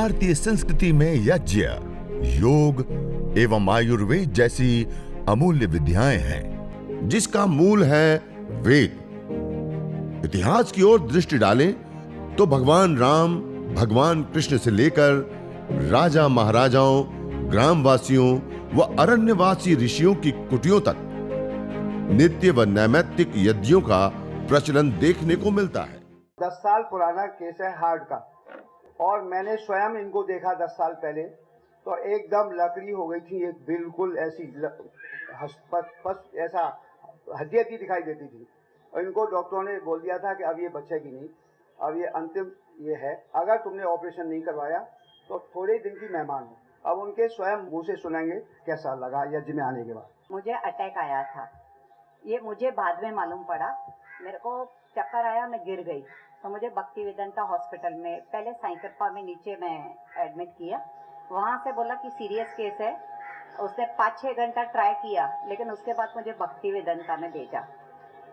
भारतीय संस्कृति में यज्ञ, योग एवं आयुर्वेद जैसी अमूल्य विद्याएं हैं, जिसका मूल है वेद। इतिहास की ओर दृष्टि डालें तो भगवान राम, भगवान कृष्ण से लेकर राजा महाराजाओं, ग्रामवासियों व अरण्यवासी ऋषियों की कुटियों तक नित्य व नैमित्तिक यज्ञों का प्रचलन देखने को मिलता है। 10 साल पुराना केस है हार्ट का, और मैंने स्वयं इनको देखा 10 साल पहले, तो एकदम लकड़ी हो गई थी, एक बिल्कुल ऐसी ऐसा हड्डी दिखाई देती थी। और इनको डॉक्टरों ने बोल दिया था कि अब ये बचेगी नहीं, अब ये अंतिम ये है, अगर तुमने ऑपरेशन नहीं करवाया तो थोड़े दिन की मेहमान हो। अब उनके स्वयं मुंह से सुनेंगे कैसा लगा यज्ञ में आने के बाद। मुझे अटैक आया था, ये मुझे बाद में मालूम पड़ा। मेरे को चक्कर आया, मैं गिर गई, तो मुझे भक्ति वेदांता हॉस्पिटल में, पहले साईं में नीचे मैं एडमिट किया। वहाँ से बोला कि सीरियस केस है। उसने 5-6 घंटा ट्राई किया, लेकिन उसके बाद मुझे भक्ति वेदांता में भेजा।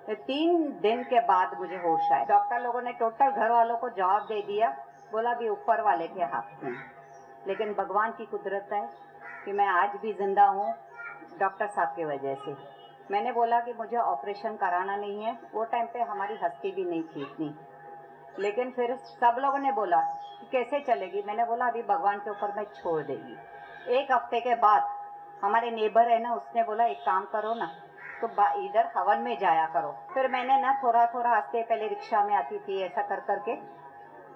तो 3 दिन के बाद मुझे होश आया। डॉक्टर लोगों ने टोटल घर वालों को जवाब दे दिया, बोला भी ऊपर वाले के हाथ में। लेकिन भगवान की कुदरत है कि मैं आज भी जिंदा हूँ डॉक्टर साहब की वजह से। मैंने बोला कि मुझे ऑपरेशन कराना नहीं है। वो टाइम पे हमारी हस्ती भी नहीं थी इतनी, लेकिन फिर सब लोगों ने बोला कि कैसे चलेगी। मैंने बोला अभी भगवान के ऊपर मैं छोड़ देगी। 1 हफ्ते के बाद हमारे नेबर है ना, उसने बोला एक काम करो ना, तो इधर हवन में जाया करो। फिर मैंने ना थोड़ा थोड़ा हंसते, पहले रिक्शा में आती थी, ऐसा कर करके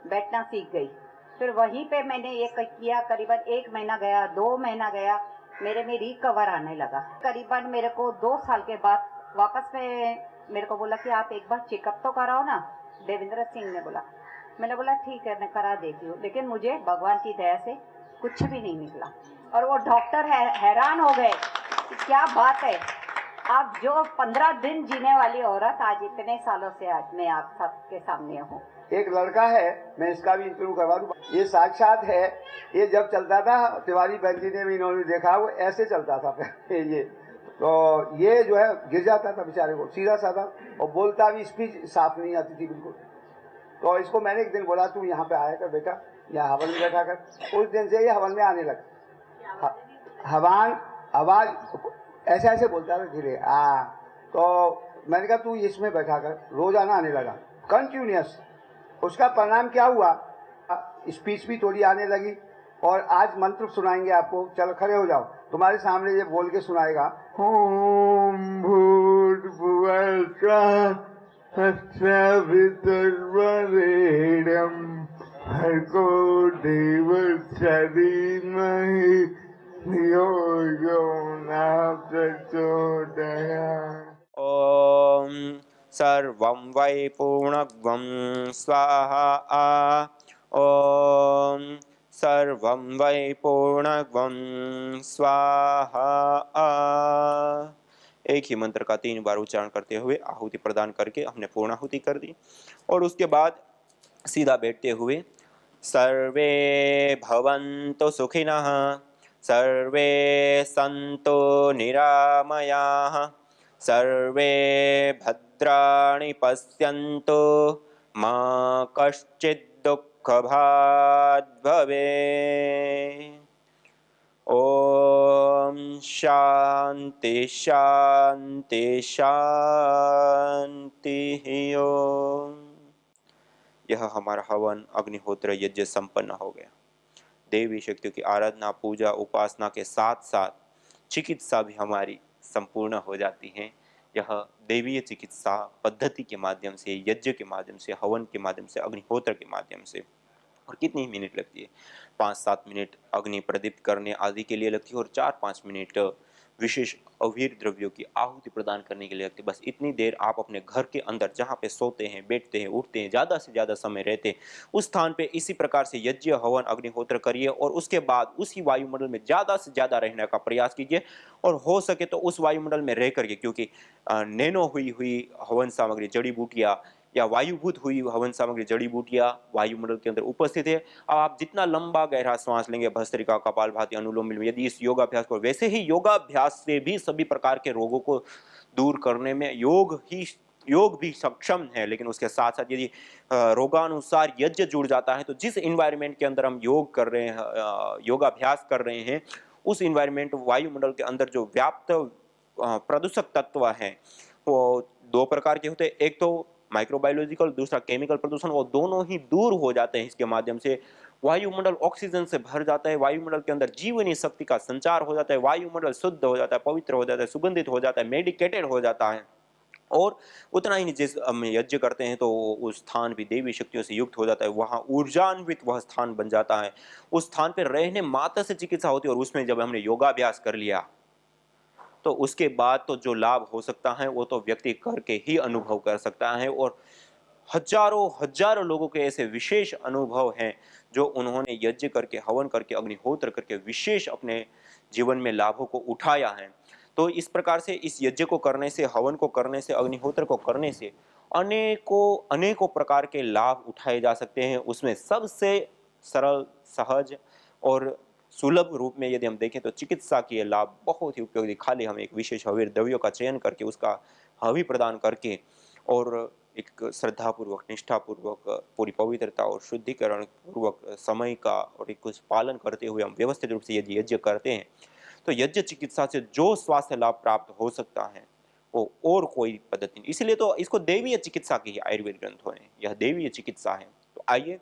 बैठना सीख गई। फिर वहीं पे मैंने ये किया, करीबन 1 महीना गया, 2 महीना गया, मेरे में रिकवर आने लगा। करीबन मेरे को 2 साल के बाद वापस में मेरे को बोला कि आप एक बार चेकअप तो कराओ ना, देवेंद्र सिंह ने बोला। मैंने बोला ठीक है, मैं करा देती हूँ। लेकिन मुझे भगवान की दया से कुछ भी नहीं निकला। और वो डॉक्टर हैरान हो गए कि क्या बात है, आप जो 15 दिन जीने वाली औरत आज इतने सालों से आज मैं आप सबके सामने हूँ। एक लड़का है, मैं इसका भी इंटरव्यू करवा दूँ, ये साक्षात है। ये जब चलता था, तिवारी बहन जी ने भी इन्होंने देखा, वो ऐसे चलता था ये। तो ये जो है गिर जाता था बेचारे को, सीधा साधा, और बोलता भी, स्पीच साफ नहीं आती थी बिल्कुल। तो इसको मैंने एक दिन बोला तू यहाँ पे आया कर बेटा, यहाँ हवन में बैठा कर। उस दिन से ये हवन में आने लगा। हवन आवाज ऐसे ऐसे बोलता था धीरे। तो मैंने कहा तू इसमें बैठा कर, रोजाना आने लगा कंटिन्यूस। उसका परिणाम क्या हुआ, स्पीच भी थोड़ी आने लगी। और आज मंत्र सुनाएंगे आपको, चलो खड़े हो जाओ, तुम्हारे सामने ये बोल के सुनाएगा। ओम भूर्भुवः स्वः तत्सवितुर्वरेण्यं भर्गो देवस्य धीमहि धियो यो नः प्रचोदयात्। ओम सर्वं वै पूर्णगं स्वाहा। ओम सर्वं वै पूर्णगं स्वाहा। एक ही मंत्र का 3 बार उच्चारण करते हुए आहुति प्रदान करके हमने पूर्णाहुति कर दी। और उसके बाद सीधा बैठते हुए सर्वे भवन्तु सुखिनः, सर्वे सन्तु निरामयाः, सर्वे भद्राणि पश्यन्तु, मा कश्चित् दुःखभाग् भवेत्। ओम शांति शांति शांति। ओम। यह हमारा हवन अग्निहोत्र यज्ञ संपन्न हो गया। देवी शक्तियों की आराधना, पूजा, उपासना के साथ साथ चिकित्सा भी हमारी संपूर्ण हो जाती है। यह देवीय चिकित्सा पद्धति के माध्यम से, यज्ञ के माध्यम से, हवन के माध्यम से, अग्निहोत्र के माध्यम से। और कितनी ही मिनट लगती है, 5-7 मिनट अग्नि प्रदीप्त करने आदि के लिए लगती है, और 4-5 मिनट विशेष अवीर द्रव्यों की आहुति प्रदान करने के लिए लगती है। बस इतनी देर आप अपने घर के अंदर जहाँ पे सोते हैं, बैठते हैं, उठते हैं, ज़्यादा से ज़्यादा समय रहते हैं, उस स्थान पे इसी प्रकार से यज्ञ, हवन, अग्निहोत्र करिए। और उसके बाद उसी वायुमंडल में ज़्यादा से ज़्यादा रहने का प्रयास कीजिए। और हो सके तो उस वायुमंडल में रह करके, क्योंकि नैनो हुई हवन सामग्री, जड़ी बूटियाँ या वायुभूत हुई हवन सामग्री, जड़ी बूटियाँ वायुमंडल के अंदर उपस्थित है। अब आप जितना लंबा गहरा श्वास लेंगे, भस्त्रिका, कपालभाति, अनुलोम विलोम, यदि इस योगाभ्यास को, वैसे ही योगाभ्यास से भी सभी प्रकार के रोगों को दूर करने में योग ही योग भी सक्षम है, लेकिन उसके साथ साथ यदि रोगानुसार यज्ञ जुड़ जाता है तो जिस इन्वायरमेंट के अंदर हम योग कर रहे हैं, योगाभ्यास कर रहे हैं, उस इन्वायरमेंट वायुमंडल के अंदर जो व्याप्त प्रदूषक तत्व हैं वो दो प्रकार के होते हैं। एक तो माइक्रोबायोलॉजिकल, दूसरा केमिकल प्रदूषण। वो दोनों ही दूर हो जाते हैं इसके माध्यम से। वायुमंडल ऑक्सीजन से भर जाता है, वायुमंडल के अंदर जीवनी शक्ति का संचार हो जाता है, वायुमंडल शुद्ध हो जाता है, पवित्र हो जाता है, सुगंधित हो जाता है, मेडिकेटेड हो जाता है। और उतना ही नहीं, जिस हम यज्ञ करते हैं तो उस स्थान भी देवी शक्तियों से युक्त हो जाता है, वहाँ ऊर्जान्वित वह स्थान बन जाता है। उस स्थान पर रहने मात्र से चिकित्सा होती है, और उसमें जब हमने योगाभ्यास कर लिया तो उसके बाद तो जो लाभ हो सकता है वो तो व्यक्ति करके ही अनुभव कर सकता है। और हजारों हजारों लोगों के ऐसे विशेष अनुभव हैं जो उन्होंने यज्ञ करके, हवन करके, अग्निहोत्र करके विशेष अपने जीवन में लाभों को उठाया है। तो इस प्रकार से इस यज्ञ को करने से, हवन को करने से, अग्निहोत्र को करने से अनेकों अनेकों प्रकार के लाभ उठाए जा सकते हैं। उसमें सबसे सरल, सहज और सुलभ रूप में यदि हम देखें तो चिकित्सा के लाभ बहुत ही उपयोगी। खाली हम एक विशेष हवीर द्रव्यों का चयन करके, उसका हवि प्रदान करके और एक श्रद्धापूर्वक, निष्ठापूर्वक, पूरी पवित्रता और शुद्धिकरण पूर्वक समय का और एक कुछ पालन करते हुए हम व्यवस्थित रूप से यदि यज्ञ करते हैं तो यज्ञ चिकित्सा से जो स्वास्थ्य लाभ प्राप्त हो सकता है वो और कोई पद्धति नहीं। इसलिए तो इसको देवीय चिकित्सा की ही आयुर्वेद ग्रंथों ने, यह देवीय चिकित्सा है। तो आइए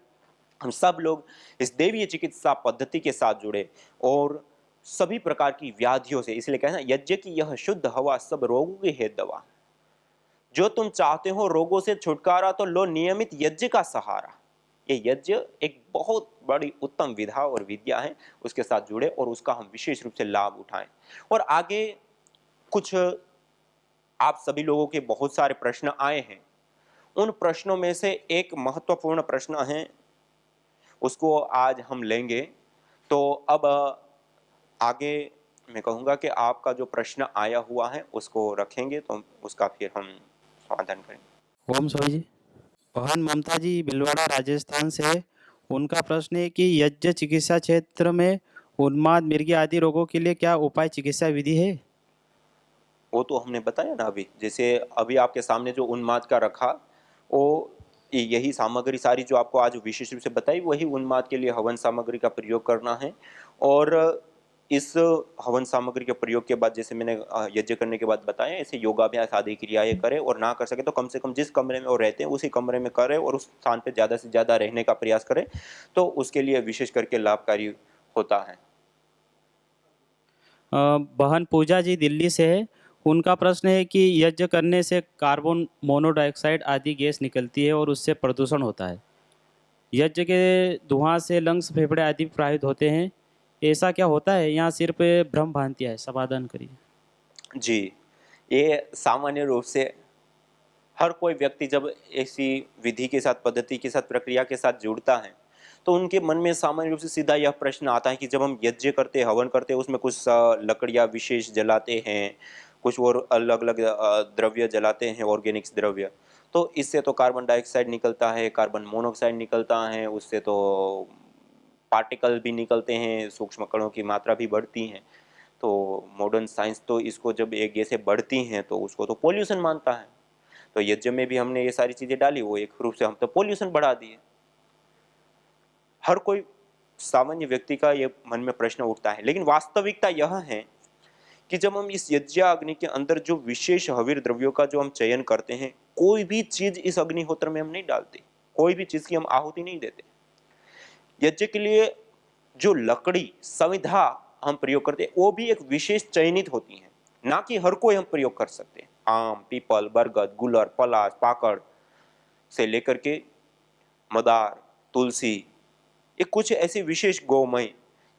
हम सब लोग इस देवीय चिकित्सा पद्धति के साथ जुड़े और सभी प्रकार की व्याधियों से, इसलिए कहना यज्ञ की यह शुद्ध हवा सब रोगों की है दवा। जो तुम चाहते हो रोगों से छुटकारा तो लो नियमित यज्ञ का सहारा। ये यज्ञ एक बहुत बड़ी उत्तम विधा और विद्या है, उसके साथ जुड़े और उसका हम विशेष रूप से लाभ उठाएं। और आगे कुछ आप सभी लोगों के बहुत सारे प्रश्न आए हैं, उन प्रश्नों में से एक महत्वपूर्ण प्रश्न है, उसको आज हम लेंगे। तो अब आगे मैं कहूँगा कि आपका जो प्रश्न आया हुआ है उसको रखेंगे तो उसका फिर हम समाधान करेंगे। ओम स्वामी जी। बहन ममता जी भिलवाड़ा राजस्थान से है। उनका प्रश्न है कि यज्ञ चिकित्सा क्षेत्र में उन्माद, मिर्गी आदि रोगों के लिए क्या उपाय चिकित्सा विधि है? वो तो हमने बताया ना अभी, जैसे अभी आपके सामने जो उन्माद का रखा, वो यही सामग्री सारी जो आपको आज विशेष रूप से बताई, वही उन्माद के लिए हवन सामग्री का प्रयोग करना है। और इस हवन सामग्री के प्रयोग के बाद, जैसे मैंने यज्ञ करने के बाद बताया, ऐसे योगाभ्यास आदि क्रियाएं करें, और ना कर सके तो कम से कम जिस कमरे में वो रहते हैं उसी कमरे में करें और उस स्थान पर ज़्यादा से ज़्यादा रहने का प्रयास करें, तो उसके लिए विशेष करके लाभकारी होता है। बहन पूजा जी दिल्ली से है। उनका प्रश्न है कि यज्ञ करने से कार्बन मोनोडाइऑक्साइड आदि गैस निकलती है और उससे प्रदूषण होता है। यज्ञ के धुआं से लंग्स, फेफड़े आदि प्रभावित होते हैं, ऐसा क्या होता है? यहाँ सिर्फ भ्रम भ्रांति है, समाधान करिए। जी, ये सामान्य रूप से हर कोई व्यक्ति जब ऐसी विधि के साथ, पद्धति के साथ, प्रक्रिया के साथ जुड़ता है तो उनके मन में सामान्य रूप से सीधा यह प्रश्न आता है कि जब हम यज्ञ करते हैं, हवन करते हैं, उसमें कुछ लकड़ियाँ विशेष जलाते हैं, कुछ और अलग अलग द्रव्य जलाते हैं, ऑर्गेनिक्स द्रव्य, तो इससे तो कार्बन डाइऑक्साइड निकलता है, कार्बन मोनोऑक्साइड निकलता है, उससे तो पार्टिकल भी निकलते हैं, सूक्ष्म कणों की मात्रा भी बढ़ती है। तो मॉडर्न साइंस तो इसको जब एक गैसें बढ़ती हैं तो उसको तो पोल्यूशन मानता है। तो यज्ञ में भी हमने ये सारी चीज़ें डाली, वो एक रूप से हम तो पोल्यूशन बढ़ा दिए। हर कोई सामान्य व्यक्ति का ये मन में प्रश्न उठता है, लेकिन वास्तविकता यह है कि जब हम इस यज्ञ अग्नि के अंदर जो विशेष हवीर द्रव्यों का जो हम चयन करते हैं, कोई भी चीज इस अग्निहोत्र में हम नहीं डालते, कोई भी चीज की हम आहुति नहीं देते। यज्ञ के लिए जो लकड़ी, संविधा हम प्रयोग करते हैं वो भी एक विशेष चयनित होती है, ना कि हर कोई हम प्रयोग कर सकते हैं। आम, पीपल, बरगद, गुलर, पलाश, पाकड़ से लेकर के मदार, तुलसी, ये कुछ ऐसी विशेष गोमय,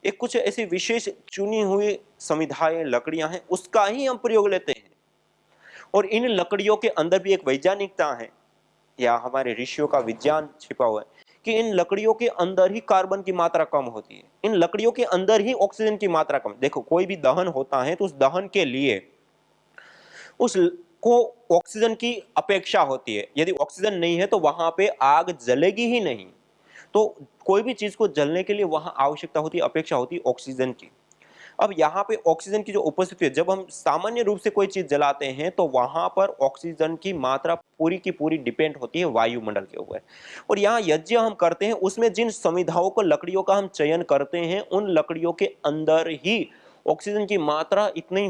ये कुछ ऐसी विशेष चुनी हुई संविधाएं, लकड़ियां हैं, उसका ही हम प्रयोग लेते हैं। और इन लकड़ियों के अंदर भी एक वैज्ञानिकता है, या हमारे ऋषियों का विज्ञान छिपा हुआ है कि इन लकड़ियों के अंदर ही कार्बन की मात्रा कम होती है, इन लकड़ियों के अंदर ही ऑक्सीजन की मात्रा कम। देखो, कोई भी दहन होता है तो उस दहन के लिए उसको ऑक्सीजन की अपेक्षा होती है। यदि ऑक्सीजन नहीं है तो वहां पे आग जलेगी ही नहीं। तो कोई भी चीज को जलने के लिए वहां आवश्यकता होती है, अपेक्षा होती है ऑक्सीजन की। अब यहाँ पे ऑक्सीजन की जो उपस्थिति है, जब हम सामान्य रूप से कोई चीज जलाते हैं तो वहां पर ऑक्सीजन की मात्रा पूरी की पूरी डिपेंड होती है वायुमंडल के ऊपर। और यहाँ यज्ञ हम करते हैं, उसमें जिन समिधाओं को लकड़ियों का हम चयन करते हैं, उन लकड़ियों के अंदर ही ऑक्सीजन की मात्रा इतनी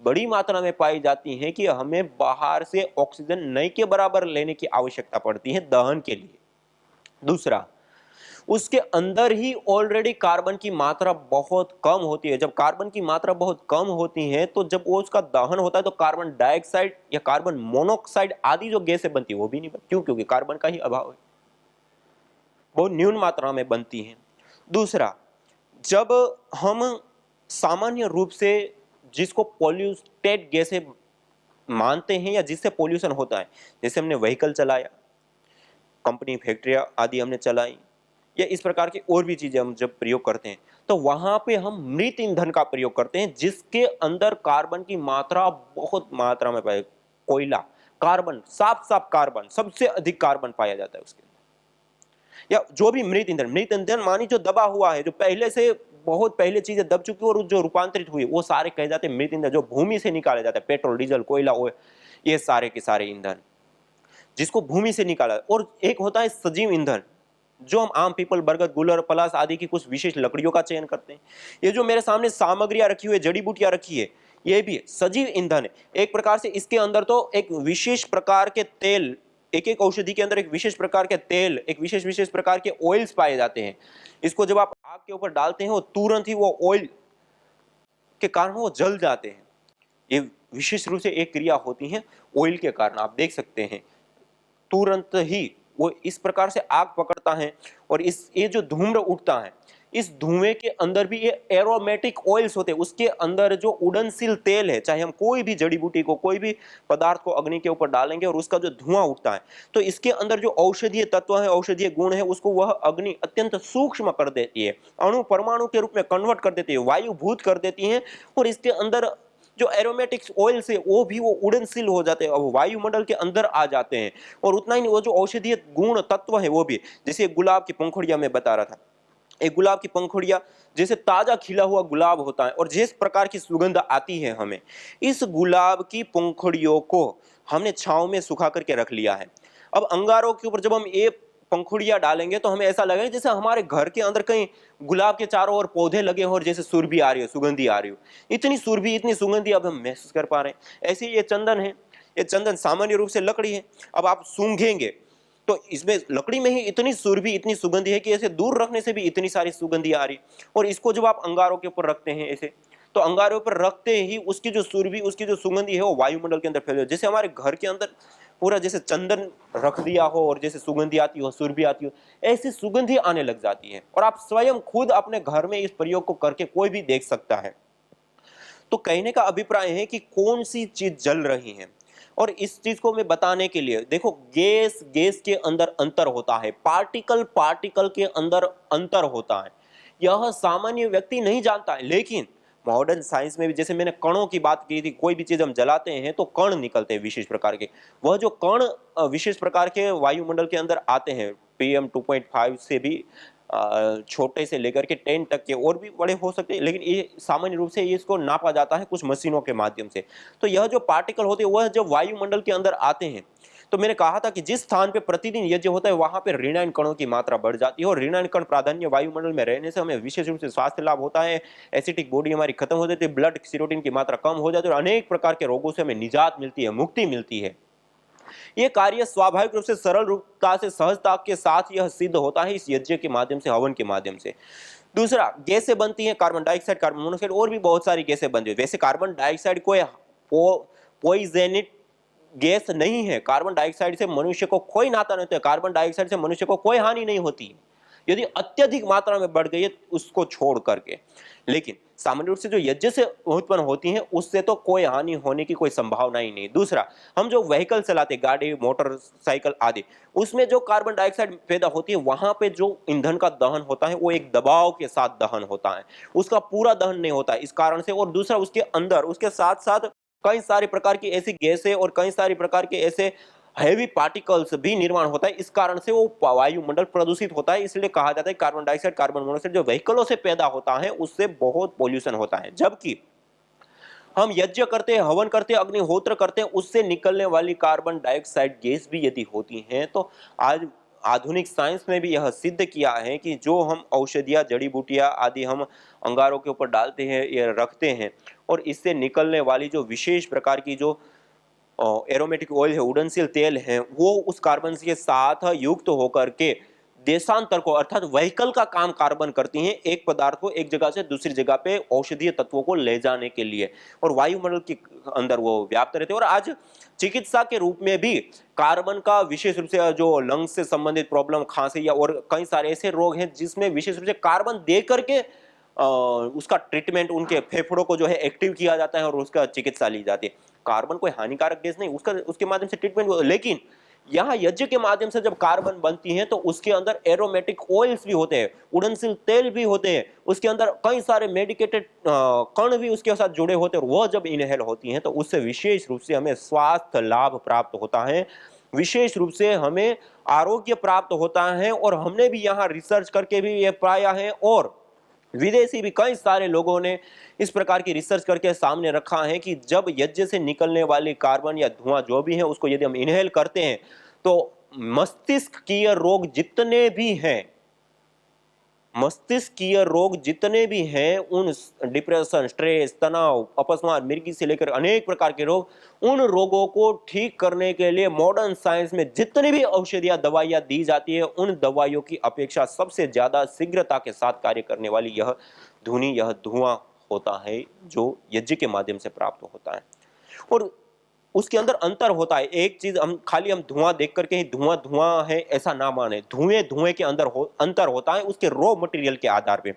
बड़ी मात्रा में पाई जाती है कि हमें बाहर से ऑक्सीजन नहीं के बराबर लेने की आवश्यकता पड़ती है दहन के लिए। दूसरा, उसके अंदर ही ऑलरेडी कार्बन की मात्रा बहुत कम होती है। जब कार्बन की मात्रा बहुत कम होती है तो जब वो उसका दहन होता है तो कार्बन डाइऑक्साइड या कार्बन मोनोऑक्साइड आदि जो गैसें बनती है वो भी नहीं बनती। क्यों? क्योंकि कार्बन का ही अभाव है, बहुत न्यून मात्रा में बनती है। दूसरा, जब हम सामान्य रूप से जिसको पॉल्यूटेड गैसें मानते हैं या जिससे पॉल्यूशन होता है, जैसे हमने व्हीकल चलाया, कंपनी फैक्ट्रियां आदि हमने चलाई, या इस प्रकार की और भी चीजें हम जब प्रयोग करते हैं तो वहां पे हम मृत ईंधन का प्रयोग करते हैं जिसके अंदर कार्बन की मात्रा बहुत मात्रा में पाए। कोयला, कार्बन, साफ साफ कार्बन, सबसे अधिक कार्बन पाया जाता है उसके अंदर। या जो भी मृत ईंधन मानी जो दबा हुआ है, जो पहले से बहुत पहले चीजें दब चुकी और जो रूपांतरित हुई, वो सारे कहे जाते हैं मृत ईंधन, जो भूमि से निकाले जाते हैं। पेट्रोल, डीजल, कोयला, ऑयल, ये सारे के सारे ईंधन जिसको भूमि से निकाला। और एक होता है सजीव ईंधन, जो हम आम, पीपल, बरगद, गुलर, पलास आदि की कुछ विशेष लकड़ियों का चयन करते हैं। ये जो मेरे सामने सामग्रियां रखी हुई है, जड़ी बूटियां रखी है, ये भी सजीव ईंधन है एक प्रकार से। इसके अंदर तो एक विशेष प्रकार के तेल, एक एक औषधि के अंदर एक विशेष प्रकार के तेल, एक विशेष प्रकार के ऑयल्स पाए जाते हैं। इसको जब आप आग के ऊपर डालते हैं वो तुरंत ही वो ऑयल के कारण वो जल जाते हैं। ये विशेष रूप से एक क्रिया होती है ऑयल के कारण, आप देख सकते हैं तुरंत ही वो इस प्रकार से आग पकड़ता है। और ये जो धूम्र उठता है, इस धुएं के अंदर भी ये एरोमेटिक ऑयल्स होते हैं। उसके अंदर जो उड़नशील तेल है, चाहे हम कोई भी जड़ी बूटी को, कोई भी पदार्थ को अग्नि के ऊपर डालेंगे और उसका जो धुआं उठता है, तो इसके अंदर जो औषधीय तत्व है, औषधीय गुण है, उसको वह अग्नि अत्यंत सूक्ष्म कर देती है, अणु परमाणु के रूप में कन्वर्ट कर देती है, वायुभूत कर देती है। और इसके अंदर जो एरोमेटिक्स ऑयल्स है वो भी वो उड़नशील हो जाते हैं, अब वायुमंडल के अंदर आ जाते हैं। और उतना ही नहीं, वो जो औषधीय गुण तत्व है वो भी, जैसे गुलाब की पंखुड़ियां मैं बता रहा था, एक गुलाब की पंखुड़ियां जैसे ताजा खिला हुआ गुलाब होता है और जिस प्रकार की सुगंध आती है हमें, इस गुलाब की पंखुड़ियों को हमने छांव में सुखा करके रख लिया है। अब अंगारों के ऊपर जब हम ये पंखुड़ियां डालेंगे तो हमें ऐसा लगेगा जैसे हमारे घर के अंदर कहीं गुलाब के चारों ओर पौधे लगे हो और जैसे सुरभि आ रही हो, सुगंधी आ रही हो। इतनी सुरभि, इतनी सुगंधी अब हम महसूस कर पा रहे हैं। ऐसे ये चंदन है, ये चंदन सामान्य रूप से लकड़ी है, अब आप सूंघेंगे तो इसमें लकड़ी में ही इतनी सुरभि, इतनी सुगंधी है कि ऐसे दूर रखने से भी इतनी सारी सुगंधी आ रही। और इसको जब आप अंगारों के ऊपर रखते हैं ऐसे, तो अंगारों पर रखते ही उसकी जो सुरभि, उसकी जो सुगंधी है वो वायुमंडल के अंदर फैल जाए। जैसे हमारे घर के अंदर पूरा जैसे चंदन रख दिया हो और जैसे सुगंधी आती हो, सुरभि आती हो, ऐसी सुगंधी आने लग जाती है। और आप स्वयं खुद अपने घर में इस प्रयोग को करके कोई भी देख सकता है। तो कहने का अभिप्राय है कि कौन सी चीज जल रही है, और इस चीज को मैं बताने के लिए देखो, गैस के अंदर अंतर होता है, पार्टिकल के अंदर अंतर होता है। यह सामान्य व्यक्ति नहीं जानता है, लेकिन मॉडर्न साइंस में भी, जैसे मैंने कणों की बात की थी, कोई भी चीज हम जलाते हैं तो कण निकलते हैं विशेष प्रकार के। वह जो कण विशेष प्रकार के वायुमंडल के अंदर आते हैं, PM 2.5 से भी छोटे से लेकर के 10 तक के और भी बड़े हो सकते हैं, लेकिन ये सामान्य रूप से इसको नापा जाता है कुछ मशीनों के माध्यम से। तो यह जो पार्टिकल होते हैं वह जब वायुमंडल के अंदर आते हैं, तो मैंने कहा था कि जिस स्थान पे प्रतिदिन यज्ञ होता है वहां पे ऋणायन कणों की मात्रा बढ़ जाती है, और ऋणायन कण प्राधान्य वायुमंडल में रहने से हमें विशेष रूप से स्वास्थ्य लाभ होता है। एसिटिक बॉडी हमारी खत्म हो जाती है, ब्लड सीरोटिन की मात्रा कम हो जाती है, और अनेक प्रकार के रोगों से हमें निजात मिलती है, मुक्ति मिलती है। यह कार्य स्वाभाविक रूप से सरल रूपता से, सहजता के साथ यह सिद्ध होता है इस यज्ञ के माध्यम से, हवन के माध्यम से। दूसरा, गैसें बनती हैं, कार्बन डाइऑक्साइड, कार्बन मोनोऑक्साइड और भी बहुत सारी गैसें बनती है। वैसे कार्बन डाइऑक्साइड कोई पॉइजनिक गैस नहीं है, कार्बन डाइऑक्साइड से मनुष्य को कोई नाता नहीं होता है, कार्बन डाइऑक्साइड से मनुष्य को कोई हानि नहीं होती यदि अत्यधिक मात्रा में बढ़ गई है उसको छोड़ करके। लेकिन सामान्य रूप से जो यज्ञ से उत्पन्न होती हैं उससे तो कोई हानि होने की कोई संभावना ही नहीं। दूसरा, हम जो व्हीकल चलाते, गाड़ी, मोटरसाइकिल आदि, उसमें जो कार्बन डाइऑक्साइड पैदा होती है, वहां पे जो ईंधन का दहन होता है वो एक दबाव के साथ दहन होता है, उसका पूरा दहन नहीं होता है इस कारण से। और दूसरा, उसके अंदर उसके साथ साथ कई सारे प्रकार की ऐसी गैसें और कई सारे प्रकार के ऐसे हैवी पार्टिकल्स भी निर्माण होता है। इस कारण से वो वायुमंडल प्रदूषित होता है। इसलिए कहा जाता है कार्बन डाइऑक्साइड, कार्बन मोनोऑक्साइड जो व्हीकलों से पैदा होता है उससे बहुत पोल्यूशन होता है। जबकि हम यज्ञ करते हैं, हवन करते हैं, अग्निहोत्र करते हैं, उससे निकलने वाली कार्बन डाइऑक्साइड गैस भी यदि होती हैं तो आज आधुनिक साइंस में भी यह सिद्ध किया है कि जो हम औषधियाँ, जड़ी बूटियाँ आदि हम अंगारों के ऊपर डालते हैं या रखते हैं और इससे निकलने वाली जो विशेष प्रकार की जो एरोमेटिक ऑयल है, उड़नशील तेल है, वो उस कार्बन के साथ युक्त होकर के देशांतर को अर्थात व्हीकल का काम कार्बन करती हैं, एक पदार्थ को एक जगह से दूसरी जगह पे औषधीय तत्वों को ले जाने के लिए और वायुमंडल के अंदर वो व्याप्त रहते हैं। और आज चिकित्सा के रूप में भी कार्बन का विशेष रूप से जो लंग्स से संबंधित प्रॉब्लम, खांसी या और कई सारे ऐसे रोग हैं जिसमें विशेष रूप से कार्बन दे करके उसका ट्रीटमेंट, उनके फेफड़ों को जो है एक्टिव किया जाता है और उसका चिकित्सा ली जाती है। कार्बन कोई हानिकारक गैस नहीं, उसके माध्यम से ट्रीटमेंट, लेकिन यहाँ यज्ञ के माध्यम से जब कार्बन बनती है तो उसके अंदर एरोमेटिक ऑयल्स भी होते हैं, उड़नशील तेल भी होते हैं, उसके अंदर कई सारे मेडिकेटेड कण भी उसके साथ जुड़े होते हैं और वह जब इनहेल होती हैं तो उससे विशेष रूप से हमें स्वास्थ्य लाभ प्राप्त होता है, विशेष रूप से हमें आरोग्य प्राप्त होता है। और हमने भी यहाँ रिसर्च करके भी ये पाया है और विदेशी भी कई सारे लोगों ने इस प्रकार की रिसर्च करके सामने रखा है कि जब यज्ञ से निकलने वाली कार्बन या धुआं जो भी है उसको यदि हम इनहेल करते हैं तो मस्तिष्कीय रोग जितने भी हैं, मस्तिष्कीय रोग जितने भी हैं, उन डिप्रेशन, स्ट्रेस, तनाव, अपस्मार, मिर्गी से लेकर अनेक प्रकार के रोग, उन रोगों को ठीक करने के लिए मॉडर्न साइंस में जितनी भी औषधियां, दवाइयां दी जाती है, उन दवाइयों की अपेक्षा सबसे ज्यादा शीघ्रता के साथ कार्य करने वाली यह धुनी, यह धुआं होता है जो यज्ञ के माध्यम से प्राप्त होता है। और उसके अंदर अंतर होता है। एक चीज हम धुआं देख करके ही धुआं धुआं है ऐसा ना माने, धुएं के अंदर अंतर होता है उसके रॉ मटेरियल के आधार पे।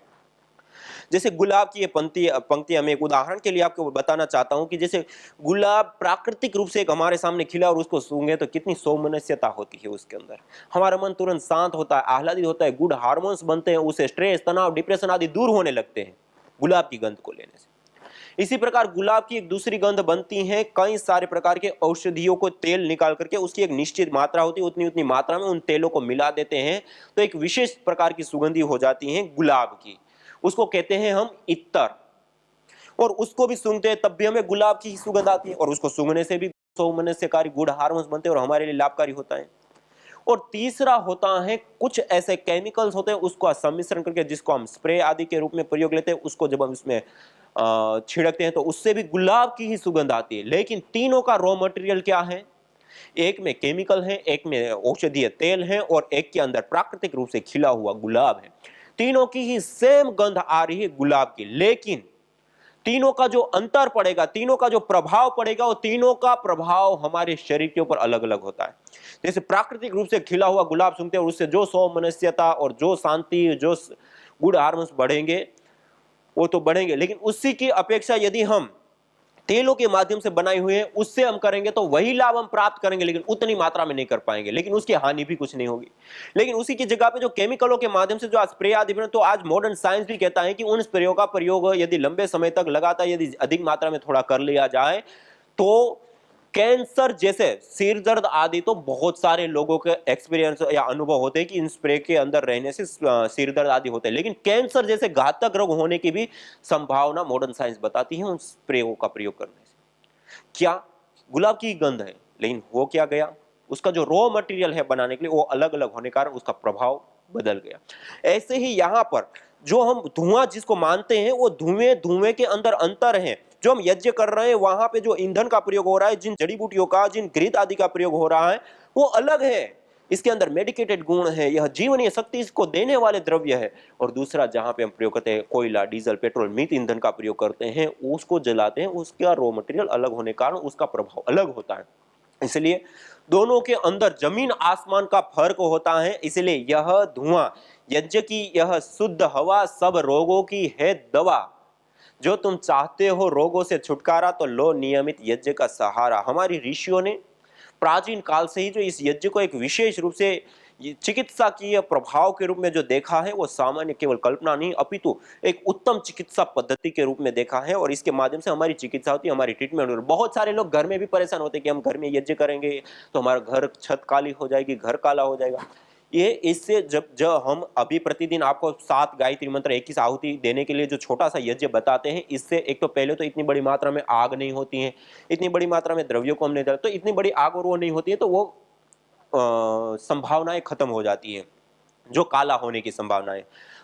जैसे गुलाब की ये पंक्तियां मैं एक उदाहरण के लिए आपको बताना चाहता हूं कि जैसे गुलाब प्राकृतिक रूप से एक हमारे सामने खिला और उसको सूंघे तो कितनी सौमनस्यता होती है उसके अंदर, हमारा मन तुरंत शांत होता है, आह्लादित होता है, गुड हार्मोन्स बनते हैं, उससे स्ट्रेस, तनाव, डिप्रेशन आदि दूर होने लगते हैं गुलाब की गंध को लेने से। इसी प्रकार गुलाब की एक दूसरी गंध बनती है, कई सारे प्रकार के औषधियों को तेल निकाल करके उसकी एक निश्चित मात्रा होती है, उतनी उतनी मात्रा में उन तेलों को मिला देते हैं तो एक विशेष प्रकार की सुगंधी हो जाती है गुलाब की, उसको कहते हैं हम इत्तर। और उसको भी सूंघते हैं तब भी हमें गुलाब की ही सुगंध आती है और उसको सूंघने से भी सौमनस्यकारी गुड हार्मोन्स बनते हैं और हमारे लिए लाभकारी होता है। और तीसरा होता है कुछ ऐसे केमिकल्स होते हैं उसको सम्मिश्रण करके जिसको हम स्प्रे आदि के रूप में प्रयोग लेते हैं, उसको जब हम इसमें छिड़कते हैं तो उससे भी गुलाब की ही सुगंध आती है। लेकिन तीनों का रॉ मटेरियल क्या है, एक में केमिकल है, एक में औषधीय तेल है और एक के अंदर प्राकृतिक रूप से खिला हुआ गुलाब है। तीनों की ही सेम गंध आ रही है गुलाब की, लेकिन तीनों का जो अंतर पड़ेगा, तीनों का जो प्रभाव पड़ेगा, वो तीनों का प्रभाव हमारे शरीर के ऊपर अलग अलग होता है। जैसे प्राकृतिक रूप से खिला हुआ गुलाब सूंघते हैं और उससे जो सौमनस्यता और जो शांति, जो गुड हार्मोन्स बढ़ेंगे वो तो बढ़ेंगे, लेकिन उसी की अपेक्षा यदि हम तेलों के माध्यम से बनाई हुई है उससे हम करेंगे तो वही लाभ हम प्राप्त करेंगे, लेकिन उतनी मात्रा में नहीं कर पाएंगे, लेकिन उसकी हानि भी कुछ नहीं होगी। लेकिन उसी की जगह पे जो केमिकलों के माध्यम से जो स्प्रे आदि बने, तो आज मॉडर्न साइंस भी कहता है कि उन स्प्रेयों का प्रयोग यदि लंबे समय तक लगातार यदि अधिक मात्रा में थोड़ा कर लिया जाए तो कैंसर जैसे, सिर दर्द आदि तो बहुत सारे लोगों के एक्सपीरियंस या अनुभव होते हैं कि इन स्प्रे के अंदर रहने से सिर दर्द आदि होते हैं, लेकिन कैंसर जैसे घातक रोग होने की भी संभावना मॉडर्न साइंस बताती है उन स्प्रेयों का प्रयोग करने से। क्या गुलाब की गंध है, लेकिन हो क्या गया, उसका जो रॉ मटेरियल है बनाने के लिए वो अलग अलग होने के कारण उसका प्रभाव बदल गया। ऐसे ही यहाँ पर जो हम धुआं जिसको मानते हैं वो धुएं के अंदर अंतर है। जो हम यज्ञ कर रहे हैं वहां पे जो ईंधन का प्रयोग हो रहा है, जिन जड़ी बूटियों का, जिन घृत आदि का प्रयोग हो रहा है वो अलग है, इसके अंदर मेडिकेटेड गुण है, यह जीवनीय शक्ति इसको देने वाले द्रव्य है। और दूसरा जहां पे हम प्रयोग करते हैं कोयला, डीजल, पेट्रोल, मृत ईंधन का प्रयोग करते हैं, उसको जलाते हैं, उसका रॉ मटेरियल अलग होने के कारण उसका प्रभाव अलग होता है। इसलिए दोनों के अंदर जमीन आसमान का फर्क होता है। इसलिए यह धुआं, यज्ञ की यह शुद्ध हवा सब रोगों की है दवा। जो तुम चाहते हो रोगों से छुटकारा तो लो नियमित यज्ञ का सहारा। हमारी ऋषियों ने प्राचीन काल से ही जो इस यज्ञ को एक विशेष रूप से ये चिकित्सा की प्रभाव के रूप में जो देखा है वो सामान्य केवल कल्पना नहीं अपितु एक उत्तम चिकित्सा पद्धति के रूप में देखा है, और इसके माध्यम से हमारी चिकित्सा होती है, हमारी ट्रीटमेंट होती है। बहुत सारे लोग घर में भी परेशान होते हैं कि हम घर में यज्ञ करेंगे तो हमारा घर छत काली हो जाएगी, घर काला हो जाएगा। ये इससे जब हम अभी प्रतिदिन आपको 7 गायत्री मंत्र 21 आहुति देने के लिए जो छोटा सा यज्ञ बताते हैं, इससे एक तो पहले तो इतनी बड़ी मात्रा में आग नहीं होती है, इतनी बड़ी मात्रा में द्रव्यों को हमने डाला तो इतनी बड़ी आग और वो नहीं होती है, तो वो संभावनाएं खत्म हो जाती हैं, जो काला होने की संभावनाएं।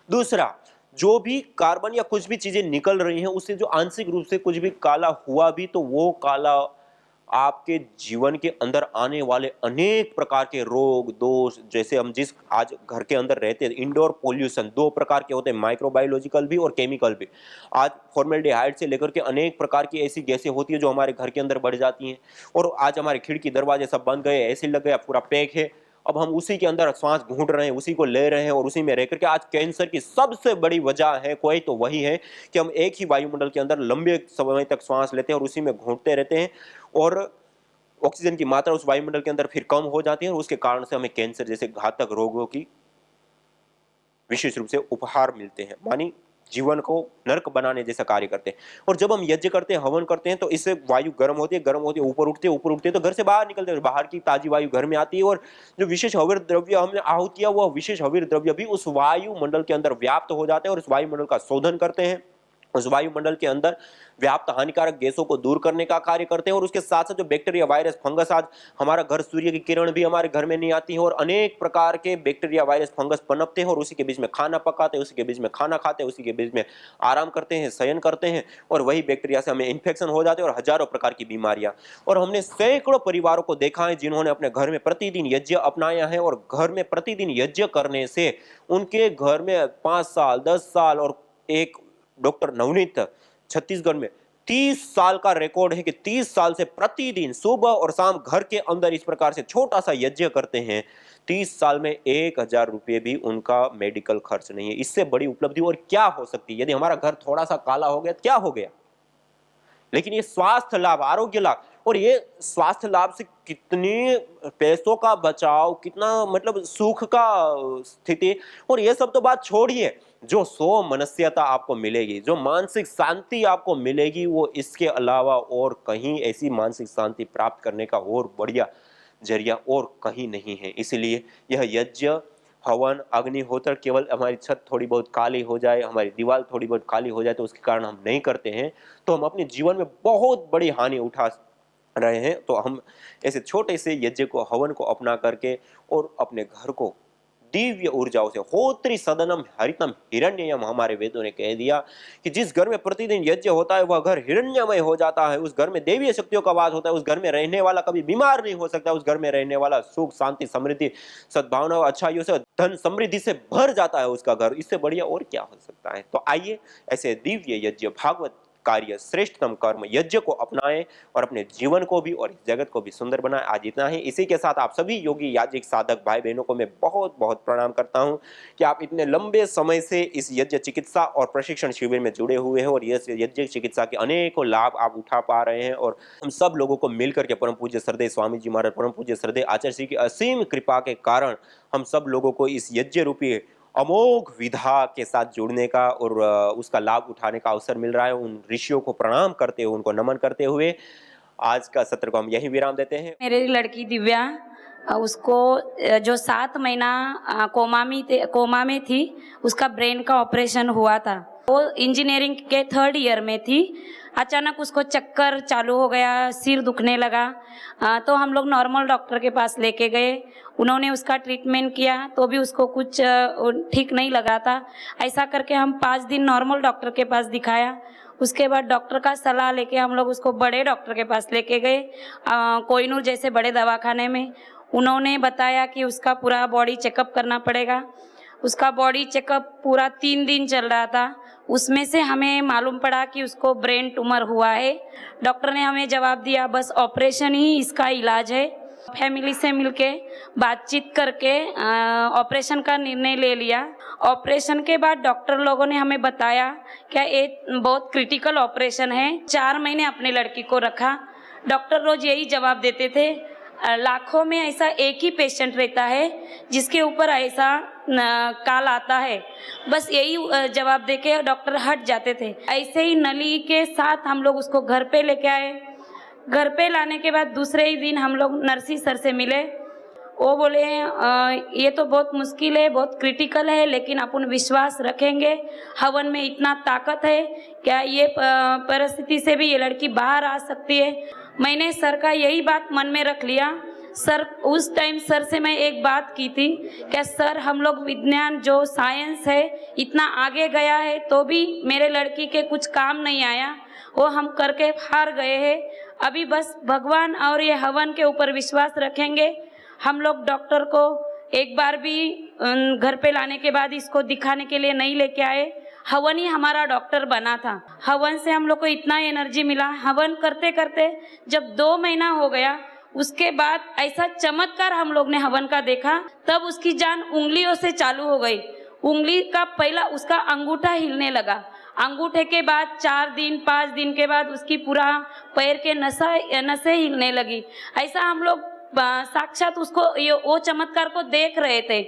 दूसरा, जो भी कार्बन या कुछ भी चीजें निकल रही हैं उससे जो आंशिक रूप से कुछ भी काला हुआ भी, तो वो काला आपके जीवन के अंदर आने वाले अनेक प्रकार के रोग दोष, जैसे हम जिस आज घर के अंदर रहते हैं, इंडोर पोल्यूशन 2 प्रकार के होते हैं, माइक्रोबायोलॉजिकल भी और केमिकल भी। आज फॉर्मेल्डिहाइड से लेकर के अनेक प्रकार की ऐसी गैसें होती है जो हमारे घर के अंदर बढ़ जाती हैं, और आज हमारे खिड़की दरवाजे सब बंद गए, एसी लग गया, पूरा पैक है, अब हम उसी के अंदर श्वास घूंट रहे हैं, उसी को ले रहे हैं, और उसी में रह करके आज कैंसर की सबसे बड़ी वजह है कोई तो वही है कि हम एक ही वायुमंडल के अंदर लंबे समय तक श्वास लेते हैं और उसी में घूंटते रहते हैं, और ऑक्सीजन की मात्रा उस वायुमंडल के अंदर फिर कम हो जाती है, और उसके कारण से हमें कैंसर जैसे घातक रोगों की विशेष रूप से उपहार मिलते हैं, मानी जीवन को नरक बनाने जैसा कार्य करते हैं। और जब हम यज्ञ करते हैं, हवन करते हैं, तो इससे वायु गर्म होती है, ऊपर उठते हैं, तो घर से बाहर निकलते हैं, बाहर की ताजी वायु घर में आती है, और जो विशेष हविर द्रव्य हमने आहूत किया वह विशेष हविर द्रव्य भी उस वायुमंडल के अंदर व्याप्त हो जाते हैं और उस वायुमंडल का शोधन करते हैं, उस वायुमंडल के अंदर व्याप्त हानिकारक गैसों को दूर करने का कार्य करते हैं, और उसके साथ साथ जो बैक्टीरिया वायरस फंगस, आज हमारा घर सूर्य की किरण भी हमारे घर में नहीं आती है, और अनेक प्रकार के बैक्टीरिया वायरस फंगस पनपते हैं, और उसी के बीच में खाना पकाते हैं, उसी के बीच में खाना खाते हैं, उसी के बीच में आराम करते हैं, शयन करते हैं, और वही बैक्टीरिया से हमें इन्फेक्शन हो जाते हैं और हजारों प्रकार की बीमारियां। और हमने सैकड़ों परिवारों को देखा है जिन्होंने अपने घर में प्रतिदिन यज्ञ अपनाया है, और घर में प्रतिदिन यज्ञ करने से उनके घर में 5 साल 10 साल, और एक डॉक्टर नवनीत छत्तीसगढ़ में 30 साल का रिकॉर्ड है कि 30 साल से प्रतिदिन सुबह और शाम घर के अंदर इस प्रकार से छोटा सा यज्ञ करते हैं। 30 साल में 1000 रुपये भी उनका मेडिकल खर्च नहीं है। इससे बड़ी उपलब्धि और क्या हो सकती है? यदि हमारा घर थोड़ा सा काला हो गया, क्या हो गया? लेकिन ये स्वास्थ्य लाभ, आरोग्य लाभ, और ये स्वास्थ्य लाभ से कितने पैसों का बचाव, कितना मतलब सुख का स्थिति, और ये सब तो बात छोड़िए, जो सो मनस्यता आपको मिलेगी, जो मानसिक शांति आपको मिलेगी, वो इसके अलावा और कहीं ऐसी मानसिक शांति प्राप्त करने का और बढ़िया जरिया और कहीं नहीं है। इसलिए यह यज्ञ, हवन, अग्निहोत्र केवल हमारी छत थोड़ी बहुत काली हो जाए, हमारी दीवार थोड़ी बहुत काली हो जाए तो उसके कारण हम नहीं करते हैं, तो हम अपने जीवन में बहुत बड़ी हानि उठा रहे हैं। तो हम ऐसे छोटे से यज्ञ को, हवन को अपना करके और अपने घर को दिव्य ऊर्जाओं से, होत्री सदनम हरितम हिरण्ययम, हमारे वेदों ने कह दिया कि जिस घर में प्रतिदिन यज्ञ होता है वह घर हिरण्यमय हो जाता है, उस घर में देवीय शक्तियों का वास होता है, उस घर में रहने वाला कभी बीमार नहीं हो सकता, उस घर में रहने वाला सुख शांति समृद्धि सद्भावना और अच्छाइयों से, धन समृद्धि से भर जाता है उसका घर। इससे बढ़िया और क्या हो सकता है? तो आइए ऐसे दिव्य यज्ञ, भागवत कार्य, श्रेष्ठतम कर्म यज्ञ को अपनाएं और अपने जीवन को भी और इस जगत को भी सुंदर बनाएं। आज इतना ही। इसी के साथ आप सभी योगी याज्ञिक साधक भाई बहनों को मैं बहुत बहुत प्रणाम करता हूं कि आप इतने लंबे समय से इस यज्ञ चिकित्सा और प्रशिक्षण शिविर में जुड़े हुए हैं और यह यज्ञ चिकित्सा के अनेकों लाभ आप उठा पा रहे हैं। और हम सब लोगों को मिलकर के परम पूज्य श्रद्धेय स्वामी जी महाराज, परम पूज्य श्रद्धेय आचार्य श्री की असीम कृपा के कारण हम सब लोगों को इस यज्ञ रूपी अमोघ विधा के साथ जुड़ने का और उसका लाभ उठाने का अवसर मिल रहा है। उन ऋषियों को प्रणाम करते हुए, उनको नमन करते हुए आज का सत्र को हम यही विराम देते हैं। मेरी लड़की दिव्या, उसको जो 7 महीना कोमा में थी, उसका ब्रेन का ऑपरेशन हुआ था। वो इंजीनियरिंग के 3rd ईयर में थी। अचानक उसको चक्कर चालू हो गया, सिर दुखने लगा, तो हम लोग नॉर्मल डॉक्टर के पास लेके गए। उन्होंने उसका ट्रीटमेंट किया तो भी उसको कुछ ठीक नहीं लगा था। ऐसा करके हम 5 दिन नॉर्मल डॉक्टर के पास दिखाया। उसके बाद डॉक्टर का सलाह लेके हम लोग उसको बड़े डॉक्टर के पास लेके गए, कोहिनूर जैसे बड़े दवाखाने में। उन्होंने बताया कि उसका पूरा बॉडी चेकअप करना पड़ेगा। उसका बॉडी चेकअप पूरा 3 दिन चल रहा था। उसमें से हमें मालूम पड़ा कि उसको ब्रेन ट्यूमर हुआ है। डॉक्टर ने हमें जवाब दिया बस ऑपरेशन ही इसका इलाज है। फैमिली से मिलके बातचीत करके ऑपरेशन का निर्णय ले लिया। ऑपरेशन के बाद डॉक्टर लोगों ने हमें बताया कि ये बहुत क्रिटिकल ऑपरेशन है। 4 महीने अपने लड़की को रखा। डॉक्टर रोज यही जवाब देते थे, लाखों में ऐसा एक ही पेशेंट रहता है जिसके ऊपर ऐसा काल आता है। बस यही जवाब देके डॉक्टर हट जाते थे। ऐसे ही नली के साथ हम लोग उसको घर पे लेके आए। घर पे लाने के बाद दूसरे ही दिन हम लोग नर्सी सर से मिले। वो बोले ये तो बहुत मुश्किल है, बहुत क्रिटिकल है, लेकिन अपन विश्वास रखेंगे, हवन में इतना ताकत है, क्या ये परिस्थिति से भी ये लड़की बाहर आ सकती है। मैंने सर का यही बात मन में रख लिया। सर उस टाइम सर से मैं एक बात की थी, क्या सर हम लोग विज्ञान जो साइंस है इतना आगे गया है तो भी मेरे लड़की के कुछ काम नहीं आया, वो हम करके हार गए हैं। अभी बस भगवान और ये हवन के ऊपर विश्वास रखेंगे। हम लोग डॉक्टर को एक बार भी घर पे लाने के बाद इसको दिखाने के लिए नहीं लेके आए। हवन ही हमारा डॉक्टर बना था। हवन से हम लोग को इतना एनर्जी मिला। हवन करते करते जब 2 महीना हो गया, उसके बाद ऐसा चमत्कार हम लोग ने हवन का देखा। तब उसकी जान उंगलियों से चालू हो गई। उंगली का पहला उसका अंगूठा हिलने लगा। अंगूठे के बाद 4 दिन 5 दिन के बाद उसकी पूरा पैर के नसें हिलने लगी। ऐसा हम लोग साक्षात उसको वो चमत्कार को देख रहे थे।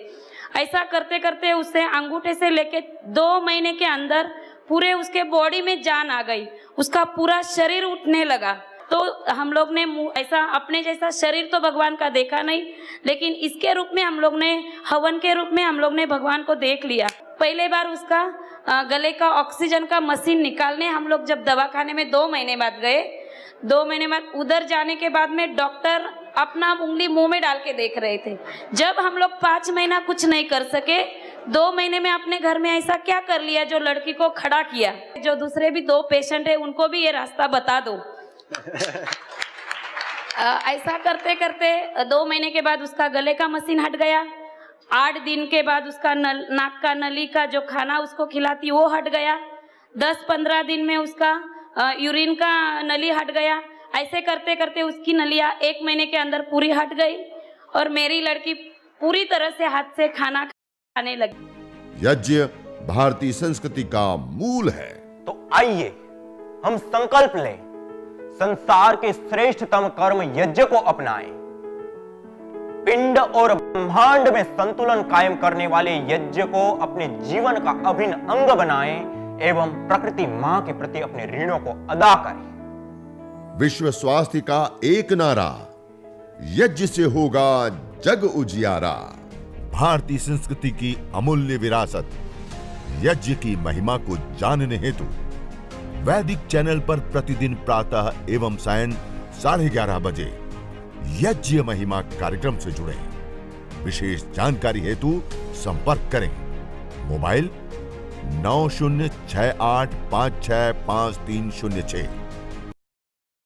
ऐसा करते करते उससे अंगूठे से लेके 2 महीने के अंदर पूरे उसके बॉडी में जान आ गई। उसका पूरा शरीर उठने लगा। तो हम लोग ने ऐसा अपने जैसा शरीर तो भगवान का देखा नहीं, लेकिन इसके रूप में हम लोग ने, हवन के रूप में हम लोग ने भगवान को देख लिया। पहले बार उसका गले का ऑक्सीजन का मशीन निकालने हम लोग जब दवाखाने में 2 महीने बाद गए, 2 महीने बाद उधर जाने के बाद में डॉक्टर अपना उंगली मुंह में डाल के देख रहे थे। जब हम लोग 5 महीना कुछ नहीं कर सके, 2 महीने में अपने घर में ऐसा क्या कर लिया जो लड़की को खड़ा किया। जो दूसरे भी 2 पेशेंट है उनको भी ये रास्ता बता दो। ऐसा करते करते 2 महीने के बाद उसका गले का मशीन हट गया। 8 दिन के बाद उसका नाक का नली का जो खाना उसको खिलाती वो हट गया। 10-15 दिन में उसका यूरिन का नली हट गया। ऐसे करते करते उसकी नलियाँ 1 महीने के अंदर पूरी हट गई और मेरी लड़की पूरी तरह से हाथ से खाना खाने लगी। यज्ञ भारतीय संस्कृति का मूल है। तो आइए हम संकल्प लें, संसार के श्रेष्ठतम कर्म यज्ञ को अपनाएं। पिंड और ब्रह्मांड में संतुलन कायम करने वाले यज्ञ को अपने जीवन का अभिन्न अंग बनाएं एवं प्रकृति मां के प्रति अपने ऋणों को अदा करें। विश्व स्वास्थ्य का एक नारा, यज्ञ से होगा जग उजियारा। भारतीय संस्कृति की अमूल्य विरासत यज्ञ की महिमा को जानने हेतु वैदिक चैनल पर प्रतिदिन प्रातः एवं सायं 11:30 बजे यज्ञ महिमा कार्यक्रम से जुड़ें। विशेष जानकारी हेतु संपर्क करें। मोबाइल 9068565306।